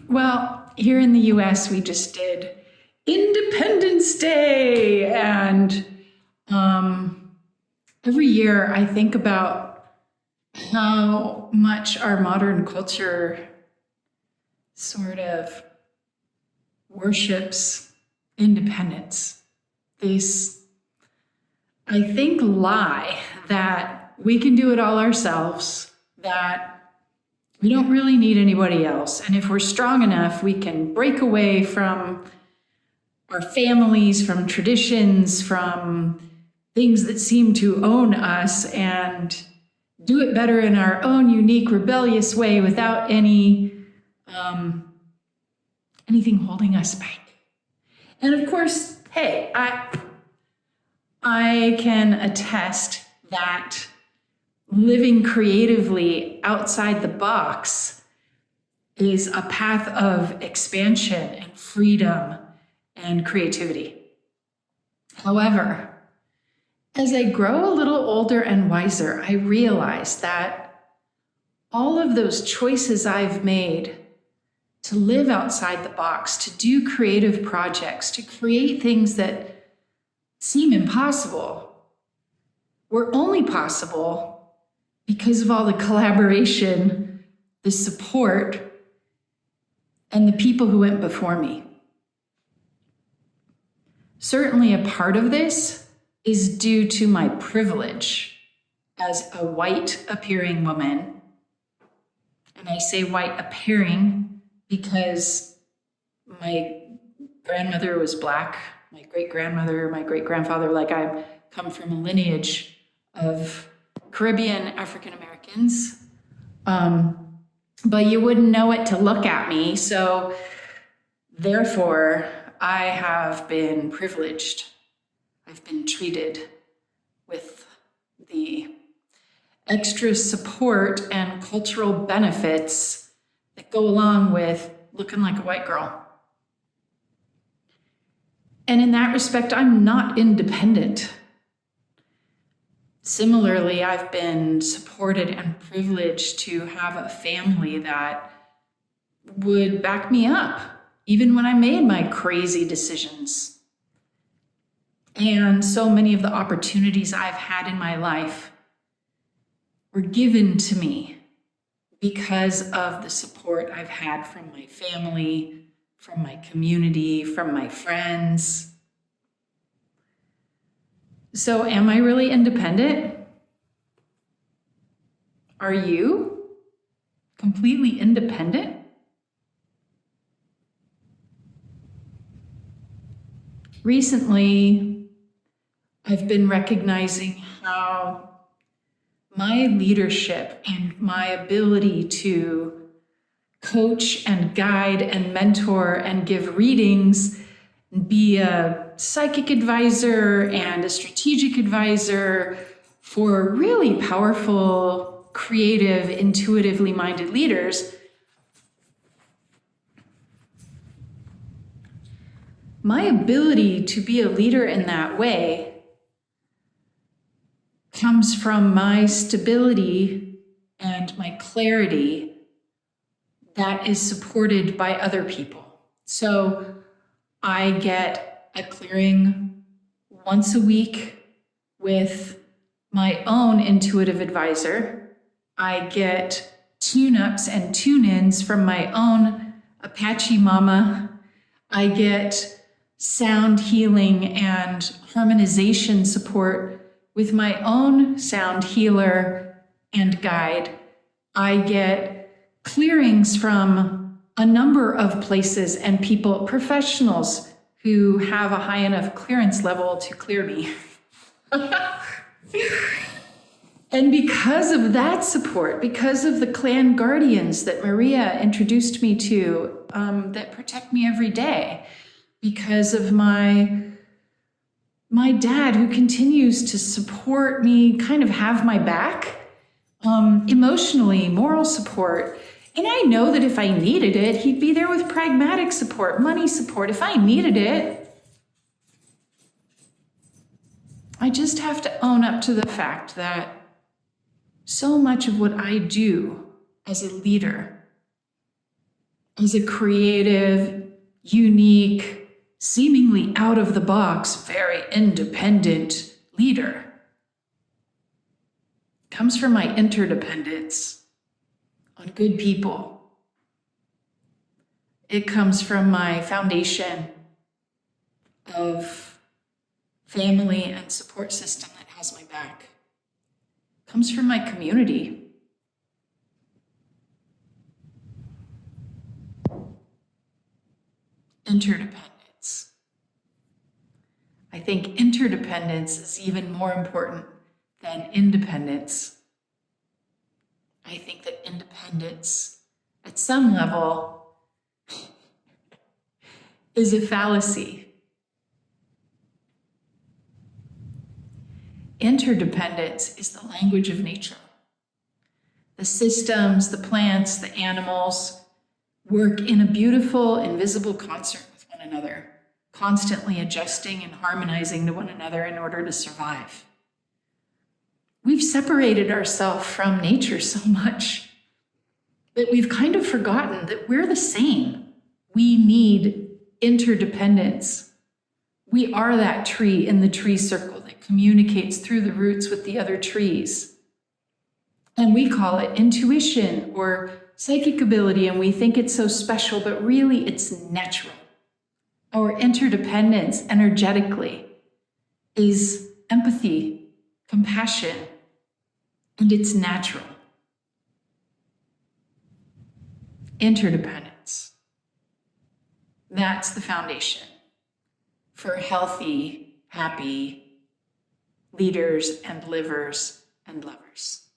Well, here in the US, we just did Independence Day. And every year I think about how much our modern culture sort of worships independence. This, I think, lie that we can do it all ourselves, that we don't really need anybody else. And if we're strong enough, we can break away from our families, from traditions, from things that seem to own us, and do it better in our own unique, rebellious way without anything holding us back. And of course, hey, I can attest that living creatively outside the box is a path of expansion and freedom and creativity. However, as I grow a little older and wiser, I realize that all of those choices I've made to live outside the box, to do creative projects, to create things that seem impossible, were only possible because of all the collaboration, the support, and the people who went before me. Certainly a part of this is due to my privilege as a white appearing woman. And I say white appearing because my grandmother was Black, my great-grandmother, my great-grandfather, like I come from a lineage of Caribbean African Americans. But you wouldn't know it to look at me. So therefore, I have been privileged. I've been treated with the extra support and cultural benefits that go along with looking like a white girl. And in that respect, I'm not independent. Similarly, I've been supported and privileged to have a family that would back me up, even when I made my crazy decisions. And so many of the opportunities I've had in my life were given to me because of the support I've had from my family, from my community, from my friends. So am I really independent? Are you completely independent? Recently, I've been recognizing how my leadership and my ability to coach and guide and mentor and give readings, be a psychic advisor and a strategic advisor for really powerful, creative, intuitively minded leaders. My ability to be a leader in that way comes from my stability and my clarity that is supported by other people. So I get a clearing once a week with my own intuitive advisor. I get tune-ups and tune-ins from my own Apache mama. I get sound healing and harmonization support with my own sound healer and guide. I get clearings from a number of places and people, professionals who have a high enough clearance level to clear me. And because of that support, because of the clan guardians that Maria introduced me to, that protect me every day, because of my dad who continues to support me, kind of have my back, emotionally, moral support. And I know that if I needed it, he'd be there with pragmatic support, money support. If I needed it, I just have to own up to the fact that so much of what I do as a leader as a creative, unique, seemingly out of the box, very independent leader. It comes from my interdependence on good people. It comes from my foundation of family and support system that has my back. It comes from my community. Interdependence. I think interdependence is even more important than independence. I think that independence, at some level, is a fallacy. Interdependence is the language of nature. The systems, the plants, the animals work in a beautiful, invisible concert with one another, constantly adjusting and harmonizing to one another in order to survive. We've separated ourselves from nature so much that we've kind of forgotten that we're the same. We need interdependence. We are that tree in the tree circle that communicates through the roots with the other trees. And we call it intuition or psychic ability, and we think it's so special, but really it's natural. Our interdependence energetically is empathy, compassion, and it's natural. Interdependence. That's the foundation for healthy, happy leaders and livers and lovers.